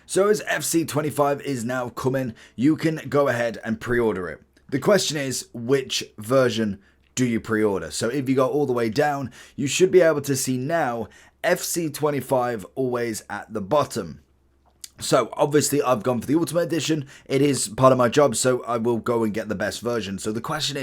So as FC25 is now coming, you can go ahead and pre-order it. The question is, which version do you pre-order? So if you go all the way down, you should be able to see now FC25 always at the bottom. So obviously I've gone for the Ultimate Edition. It is part of my job, so I will go and get the best version. So the question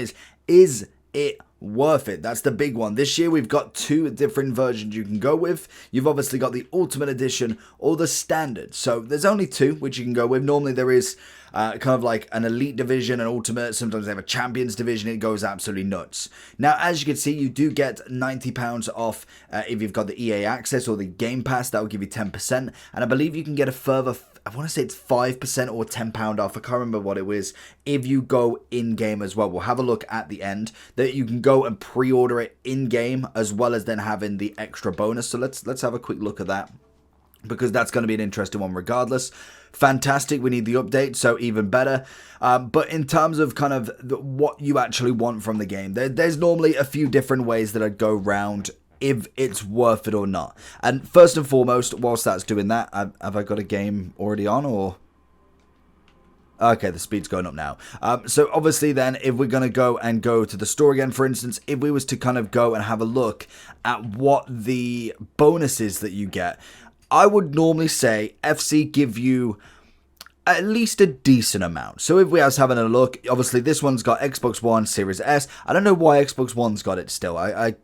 is it worth it? That's the big one. This year we've got two different versions you can go with. You've obviously got the Ultimate Edition or the Standard. So there's only two which you can go with. Normally there is kind of like an Elite Division, an Ultimate. Sometimes they have a Champions Division. It goes absolutely nuts. Now, as you can see, you do get £90 off if you've got the EA Access or the Game Pass. That will give you 10%. And I believe you can get a further, I want to say it's 5% or £10 off. I can't remember what it was. If you go in-game as well. We'll have a look at the end that you can go and pre-order it in-game as well as then having the extra bonus. So let's have a quick look at that, because that's going to be an interesting one regardless. Fantastic, we need the update, so even better. But in terms of kind of what you actually want from the game, there's normally a few different ways that I'd go round if it's worth it or not. And first and foremost, whilst that's doing that, have I got a game already on, or... Okay, the speed's going up now. So obviously then, if we're going to go to the store again, for instance, if we was to kind of go and have a look at what the bonuses that you get, I would normally say FC give you at least a decent amount. So if we was having a look, obviously this one's got Xbox One, Series S. I don't know why Xbox One's got it still. I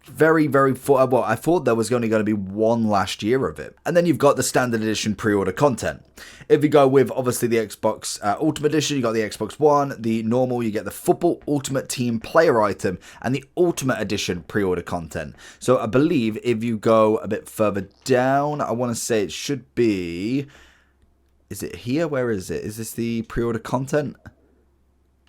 thought there was only going to be one last year of it. And then you've got the Standard Edition pre-order content. If you go with, obviously, the Xbox Ultimate Edition, you got the Xbox One, the normal, you get the Football Ultimate Team player item, and the Ultimate Edition pre-order content. So I believe if you go a bit further down, I want to say it should be... Is it here? Where is it? Is this the pre-order content?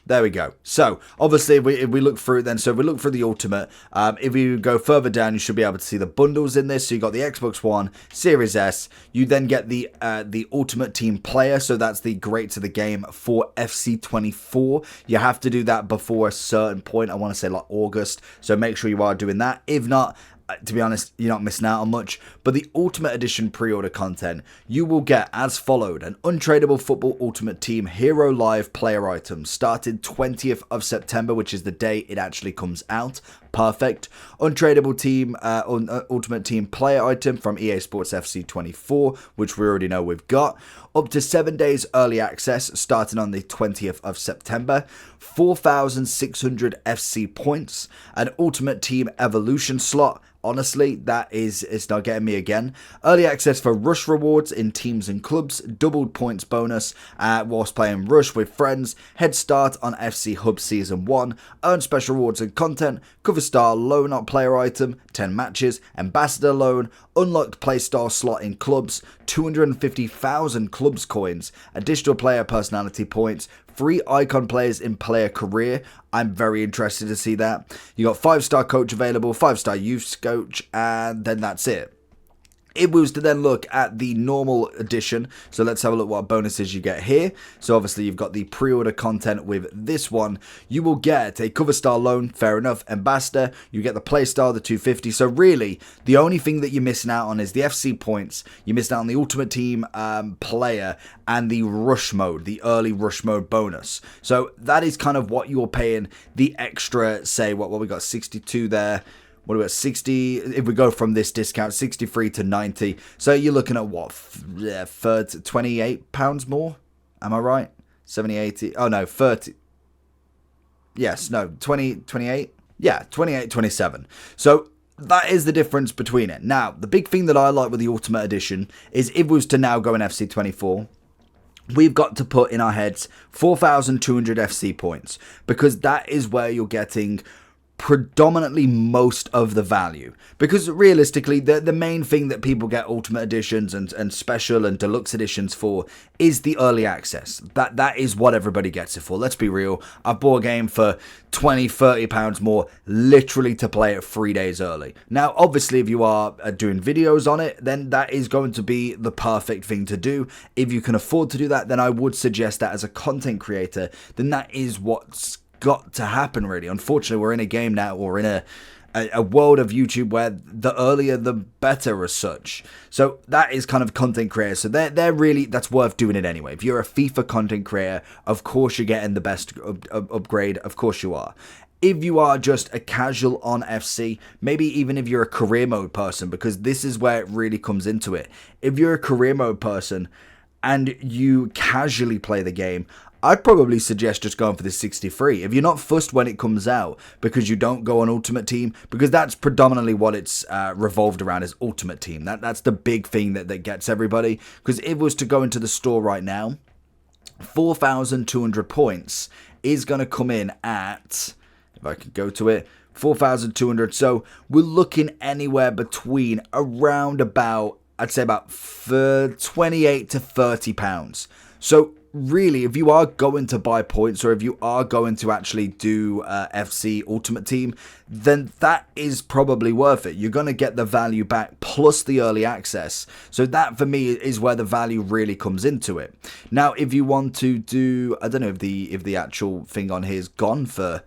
There we go. So, obviously, if we look through it then, so if we look through the Ultimate, if you go further down, you should be able to see the bundles in this. So, you got the Xbox One, Series S. You then get the Ultimate Team Player. So, that's the greats of the game for FC24. You have to do that before a certain point. I want to say like August. So, make sure you are doing that. If not... to be honest, you're not missing out on much. But the Ultimate Edition pre-order content, you will get as followed: an untradeable Football Ultimate Team Hero Live player item started 20th of September, which is the day it actually comes out. Perfect. Untradeable team, Ultimate Team player item from EA Sports FC24, which we already know we've got. Up to 7 days early access starting on the 20th of September. 4,600 FC points. An Ultimate Team Evolution slot. Honestly, it's not getting me again. Early access for Rush rewards in teams and clubs. Doubled points bonus whilst playing Rush with friends. Head start on FC Hub Season 1. Earn special rewards and content. Cover star loan up player item. 10 matches. Ambassador loan. Unlocked playstyle slot in clubs. 250,000 clubs coins. Additional player personality points. Free icon players in player career. I'm very interested to see that. You got 5-star coach available, 5-star youth coach, and then that's it. If we was to then look at the normal edition, so let's have a look what bonuses you get here. So obviously you've got the pre-order content with this one. You will get a cover star loan, fair enough, ambassador. You get the play style, the 250. So really, the only thing that you're missing out on is the FC points. You're missing out on the Ultimate Team player and the rush mode, the early rush mode bonus. So that is kind of what you're paying the extra, say, what we got, 62 there. What about 60? If we go from this discount, 63 to 90. So you're looking at what? £28 more? Am I right? 70, 80. Oh no, 30. Yes, no, 20, 28. Yeah, 28, 27. So that is the difference between it. Now, the big thing that I like with the Ultimate Edition is if we was to now go in FC24, we've got to put in our heads 4,200 FC points, because that is where you're getting predominantly most of the value. Because realistically, the main thing that people get Ultimate Editions and Special and Deluxe Editions for is the early access. That is what everybody gets it for. Let's be real. I've bought a game for £20-30 more literally to play it 3 days early. Now, obviously, if you are doing videos on it, then that is going to be the perfect thing to do. If you can afford to do that, then I would suggest that as a content creator, then that is what's got to happen, really. Unfortunately, we're in a game now, or in a world of YouTube where the earlier the better as such. So that is kind of content creators. So they're really, that's worth doing it anyway. If you're a FIFA content creator, of course you're getting the best upgrade. Of course you are. If you are just a casual on FC, maybe even if you're a career mode person, because this is where it really comes into it. If you're a career mode person and you casually play the game, I'd probably suggest just going for the 63. If you're not fussed when it comes out because you don't go on Ultimate Team, because that's predominantly what it's revolved around, is Ultimate Team. That's the big thing that gets everybody. Because if it was to go into the store right now, 4,200 points is going to come in at, if I could go to it, 4,200. So we're looking anywhere between around about, I'd say about 28 to 30 pounds. So really, if you are going to buy points, or if you are going to actually do FC Ultimate Team, then that is probably worth it. You're going to get the value back plus the early access. So that for me is where the value really comes into it. Now, if you want to do, I don't know if the actual thing on here is gone for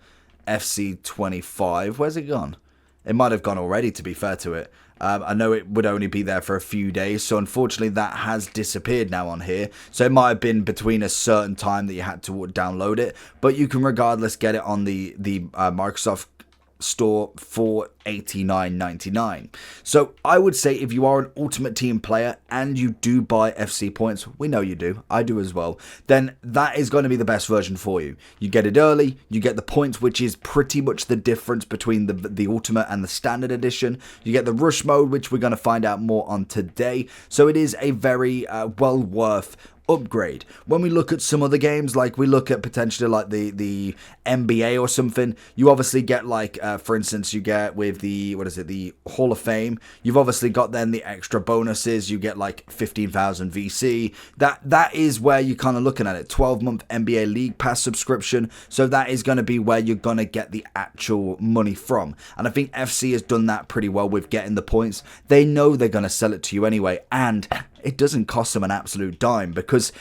FC 25. Where's it gone? It might have gone already, to be fair to it. I know it would only be there for a few days, so unfortunately that has disappeared now on here. So it might have been between a certain time that you had to download it, but you can regardless get it on the Microsoft Store for $89.99. So I would say if you are an Ultimate Team player and you do buy FC points, we know you do, I do as well, then that is going to be the best version for you. You get it early, you get the points, which is pretty much the difference between the Ultimate and the Standard Edition. You get the Rush mode, which we're going to find out more on today. So it is a very well worth upgrade. When we look at some other games, like we look at potentially like the NBA or something, you obviously get like for instance, you get with the the Hall of Fame, you've obviously got then the extra bonuses. You get like 15,000 VC. That is where you're kind of looking at it. 12-month NBA League Pass subscription. So that is going to be where you're going to get the actual money from. And I think FC has done that pretty well with getting the points. They know they're going to sell it to you anyway, and it doesn't cost them an absolute dime because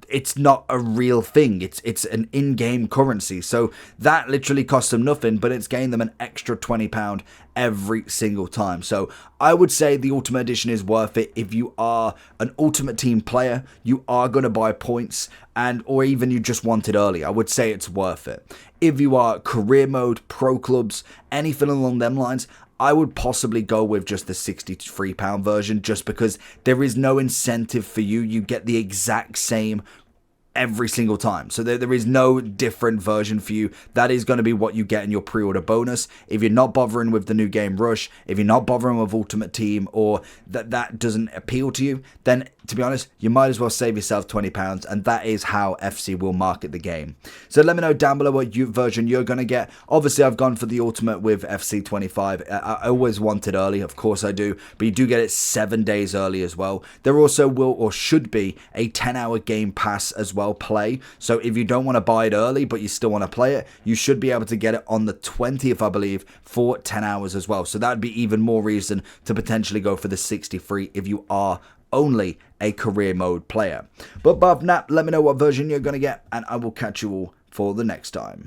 it's not a real thing. It's an in-game currency. So that literally costs them nothing, but it's gained them an extra £20 every single time. So I would say the Ultimate Edition is worth it. If you are an Ultimate Team player, you are going to buy points, and or even you just want it early, I would say it's worth it. If you are career mode, pro clubs, anything along them lines, I would possibly go with just the £63 version, just because there is no incentive for you. You get the exact same every single time. So there is no different version for you. That is going to be what you get in your pre-order bonus. If you're not bothering with the new game Rush, if you're not bothering with Ultimate Team, or that doesn't appeal to you, then to be honest, you might as well save yourself £20, and that is how FC will market the game. So let me know down below what version you're going to get. Obviously, I've gone for the Ultimate with FC 25. I always want it early, of course I do, but you do get it 7 days early as well. There also will or should be a 10-hour game pass as well play. So if you don't want to buy it early, but you still want to play it, you should be able to get it on the 20th, I believe, for 10 hours as well. So that would be even more reason to potentially go for the 63 if you are only a career mode player. But above that, let me know what version you're going to get, and I will catch you all for the next time.